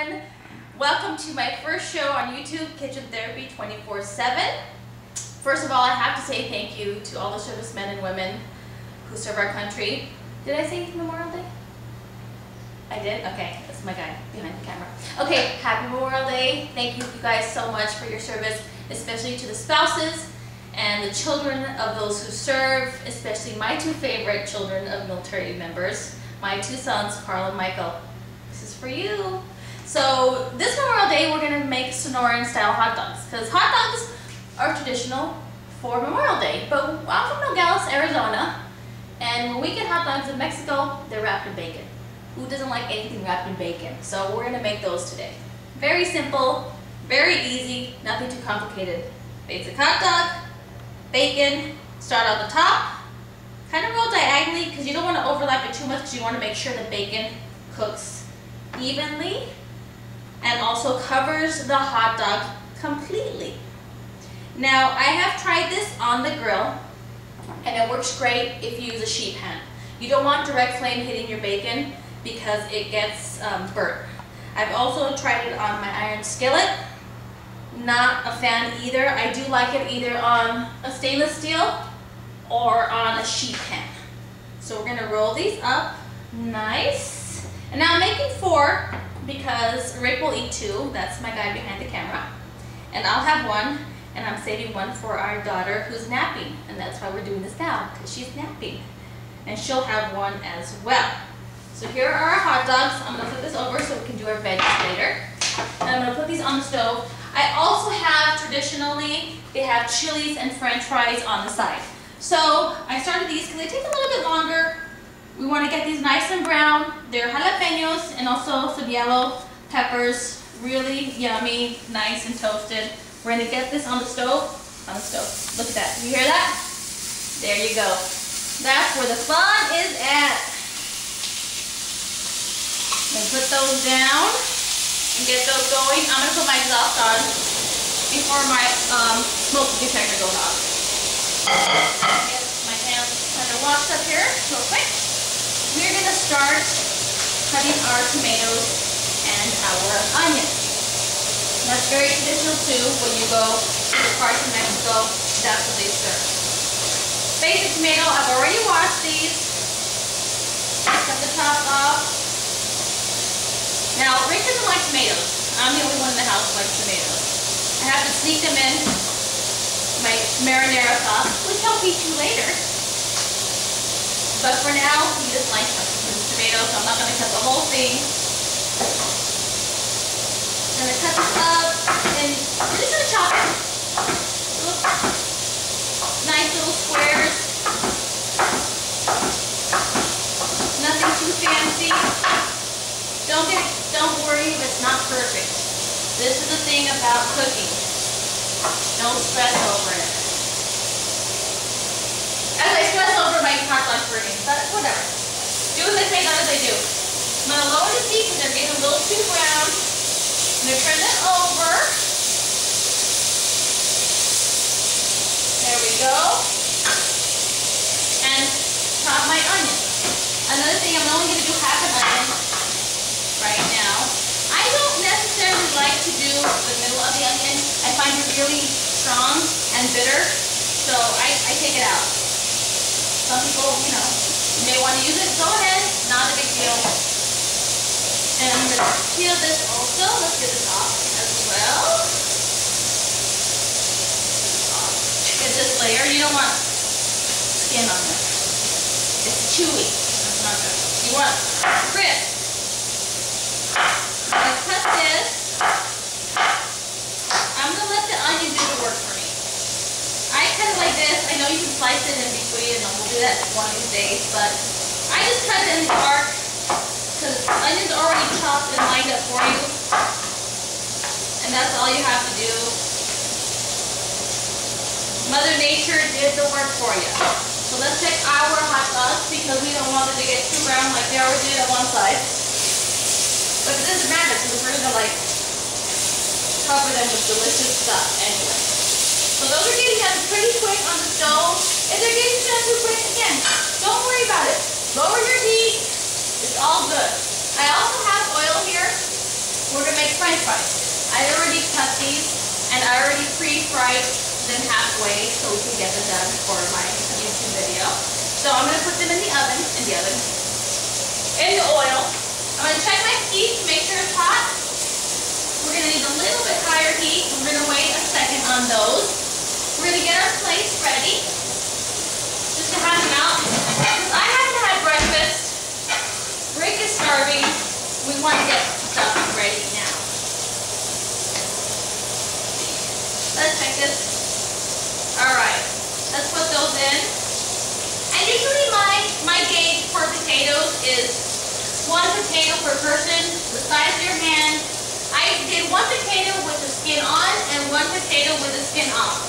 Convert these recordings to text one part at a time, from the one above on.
everyone. Welcome to my first show on YouTube, Kitchen Therapy 24/7. First of all, I have to say thank you to all the servicemen and women who serve our country. Did I say Memorial Day? I did? Okay, that's my guy behind the camera. Okay, happy Memorial Day. Thank you guys so much for your service, especially to the spouses and the children of those who serve, especially my two favorite children of military members, my two sons, Carl and Michael. This is for you. So this Memorial Day, we're gonna make Sonoran style hot dogs, because hot dogs are traditional for Memorial Day. But I'm from Nogales, Arizona, and when we get hot dogs in Mexico, they're wrapped in bacon. Who doesn't like anything wrapped in bacon? So we're gonna make those today. Very simple, very easy, nothing too complicated. Basic hot dog, bacon, start on the top, kind of roll diagonally because you don't want to overlap it too much, because you want to make sure the bacon cooks evenly and also covers the hot dog completely. Now, I have tried this on the grill and it works great if you use a sheet pan. You don't want direct flame hitting your bacon because it gets burnt. I've also tried it on my iron skillet. Not a fan either. I do like it either on a stainless steel or on a sheet pan. So we're gonna roll these up nice. And now I'm making 4 because Rick will eat 2. That's my guy behind the camera. And I'll have 1, and I'm saving 1 for our daughter who's napping. And that's why we're doing this now, because she's napping. And she'll have 1 as well. So here are our hot dogs. I'm gonna flip this over so we can do our veggies later. And I'm gonna put these on the stove. I also have, traditionally, they have chilies and french fries on the side. So I started these because they take a little bit longer. We want to get these nice and brown. They're jalapenos and also some yellow peppers. Really yummy, nice and toasted. We're going to get this on the stove. Look at that. You hear that? There you go. That's where the fun is at. Then put those down and get those going. I'm going to put my exhaust on before my smoke detector goes off. Get my hands kind of washed up here real quick. We're going to start cutting our tomatoes and our onions. That's very traditional too. When you go to the parts of Mexico, that's what they serve. Basic tomato, I've already washed these. Cut the top off. Now, Rick doesn't like tomatoes. I'm the only one in the house who likes tomatoes. I have to sneak them in my marinara sauce, which I'll feed you later. But for now, he just likes tomatoes, so I'm not going to cut the whole thing. I'm going to cut this up, and we're just going to chop it. Nice little squares. Nothing too fancy. Don't worry if it's not perfect. This is the thing about cooking. Don't stress over it. As I stress over my hot dog burning, but whatever. Do as I say, not as I do. I'm going to lower the heat because they're getting a little too brown. I'm going to turn them over. There we go. And chop my onion. Another thing, I'm only going to do half an onion right now. I don't necessarily like to do the middle of the onion. I find it really strong and bitter, so I take it out. Some people, you know, may want to use it. Go ahead, not a big deal. And I'm going to peel this also. Let's get this off as well. Get this layer. You don't want skin on this. It's chewy. That's not good. You want crisp. I'm going to cut this. I'm going to let the onion do the work for me. I cut it like this. I know you can slice it in between, and we'll do that one of these days, but I just cut it in the arc because the onion's already chopped and lined up for you. And that's all you have to do. Mother Nature did the work for you. So let's check our hot dogs because we don't want them to get too brown like they already did on one side. But it doesn't matter because we're going to like cover them with delicious stuff anyway. So those are getting done pretty quick on the stove. If they're getting done too quick, again, don't worry about it. Lower your heat. It's all good. I also have oil here. we're gonna make French fries. I already cut these and I already pre-fried them halfway so we can get them done for my YouTube video. So I'm gonna put them in the oven, in the oil. I'm gonna check my heat to make sure it's hot. We're gonna need a little bit higher heat. We're gonna wait a second on those. We're gonna get our plates ready, just to have them out. Because I have to have breakfast. Rick is starving. We want to get stuff ready now. Let's check this. Alright, let's put those in. And usually my gauge for potatoes is 1 potato per person, the size of your hand. I did 1 potato with the skin on and 1 potato with the skin off.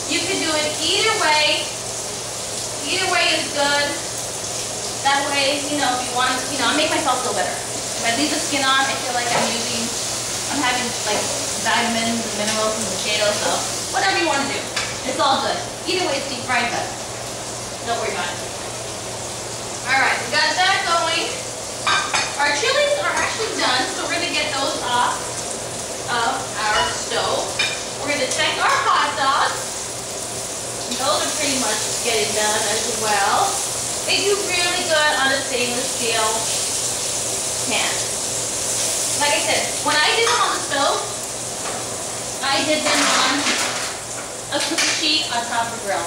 You can do it either way. Either way is good. That way, you know, if you want, you know, I make myself feel better. If I leave the skin on, I feel like I'm having like vitamins and minerals from the potatoes, so whatever you want to do. It's all good. Either way, it's deep fried, but don't worry about it. Alright, we got that going. Our chilies are actually done, so we're going to get those off of our stove. We're going to check our hot dogs. Those are pretty much getting done as well. They do really good on a stainless steel pan. Like I said, when I did them on the stove, I did them on a cookie sheet on top of the grill.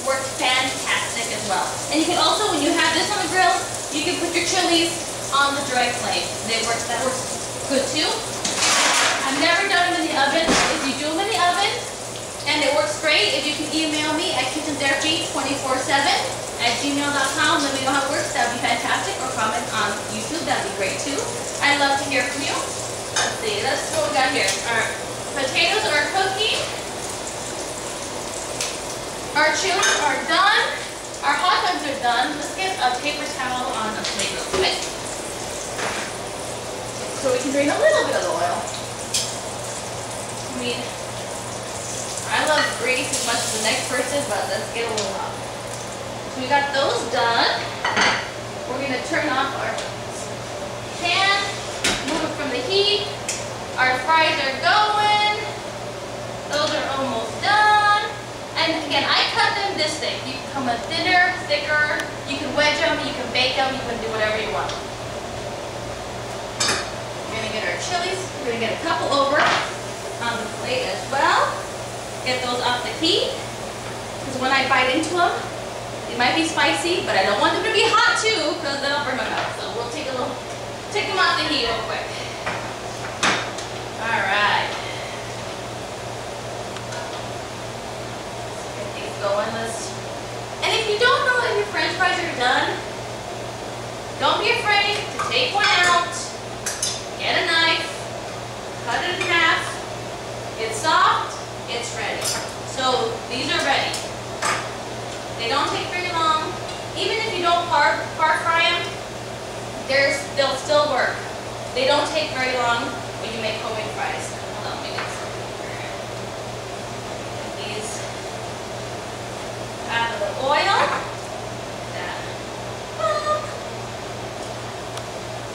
Worked fantastic as well. And you can also, when you have this on the grill, you can put your chilies on the dry flame. That works good too. I've never done them in the oven. If you do them in the oven and it works great, if you can email me at kitchentherapy247@gmail.com, let me know how it works. That would be fantastic. Or comment on YouTube. That would be great too. I'd love to hear from you. Let's see. Let's see what we got here. Our potatoes are cooking. Our chilies are done. Our hot dogs are done. Let's get a paper towel on a plate real quick, so we can drain a little bit of the oil. I mean, I love grease as much as the next person, but let's get a little off. So we got those done. We're going to turn off our pan, move it from the heat. Our fries are going. Those are almost done. And again, I cut them this thick. You can come a thinner, thicker. You can wedge them, you can bake them, you can do whatever you want. We're going to get our chilies. We're going to get a couple over on the plate as well. Get those off the heat. Because when I bite into them, it might be spicy, but I don't want them to be hot too, because then I'll burn my mouth. So we'll take them off the heat real quick. Alright. Going. And if you don't know if your French fries are done, don't be afraid to take one out, get a knife, cut it in half. It's soft, it's ready. So these are ready. They don't take very long. Even if you don't par fry them, they'll still work. They don't take very long when you make homemade fries. Hold on, let me get this. Out of the oil.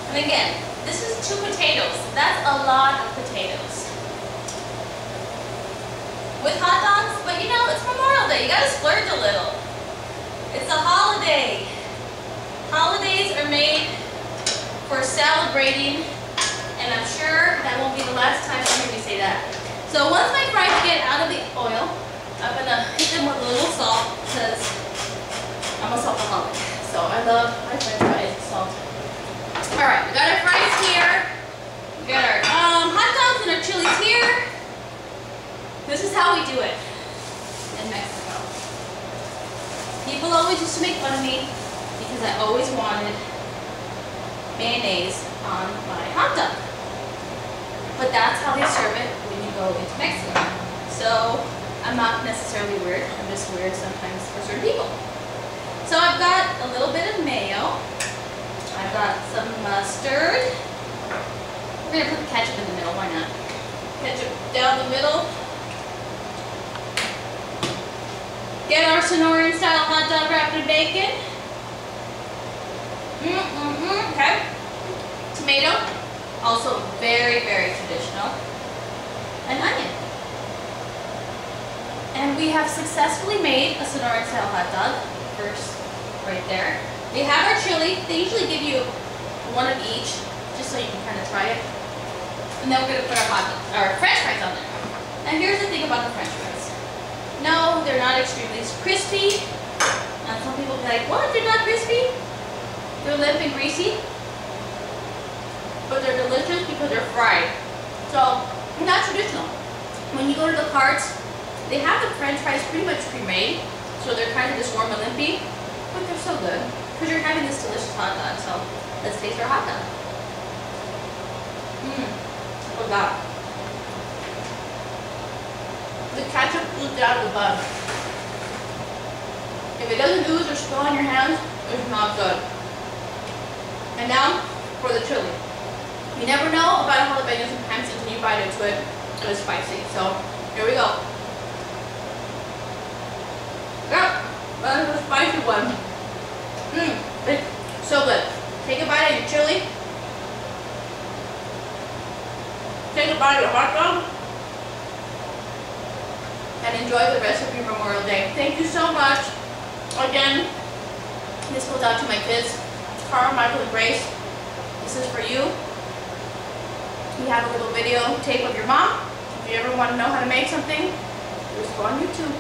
And again, this is 2 potatoes. That's a lot of potatoes. With hot dogs, but you know, it's Memorial Day. You gotta splurge a little. It's a holiday. Holidays are made for celebrating, and I'm sure that won't be the last time you hear me say that. So once my fries get out of the oil, I'm going to hit them with a little salt because I'm a saltaholic. So I love my French fries with salt. Alright, we got our fries here. We got our hot dogs and our chilies here. This is how we do it in Mexico. People always used to make fun of me because I always wanted mayonnaise on my hot dog. But that's how they serve it when you go into Mexico. So I'm not necessarily weird, I'm just weird sometimes for certain people. So I've got a little bit of mayo. I've got some mustard. We're going to put the ketchup in the middle, why not? Ketchup down the middle. Get our Sonoran style hot dog wrapped in bacon. Okay. Tomato. Also very, very traditional. An onion. And we have successfully made a Sonoran style hot dog. First, right there. They have our chili. They usually give you one of each, just so you can kind of try it. And then we're gonna put our French fries on there. Now here's the thing about the French fries. No, they're not extremely crispy. And some people be like, what? They're not crispy? They're limp and greasy. But they're delicious because they're fried. So, not traditional. When you go to the carts, they have the French fries pretty much pre-made, so they're kind of just warm and limpy, but they're so good because you're having this delicious hot dog. So let's taste our hot dog. Look at that. The ketchup oozed out of the bun. If it doesn't ooze or spill on your hands, it's not good. And now for the chili. You never know about a jalapeno sometimes until you bite into it. It's spicy. So here we go. Yep, that is a spicy one. It's so good. Take a bite of your chili. Take a bite of your hot dog. And enjoy the rest of your Memorial Day. Thank you so much. Again, this goes out to my kids, Carl, Michael, and Grace. This is for you. We have a little video tape of your mom. If you ever want to know how to make something, just go on YouTube.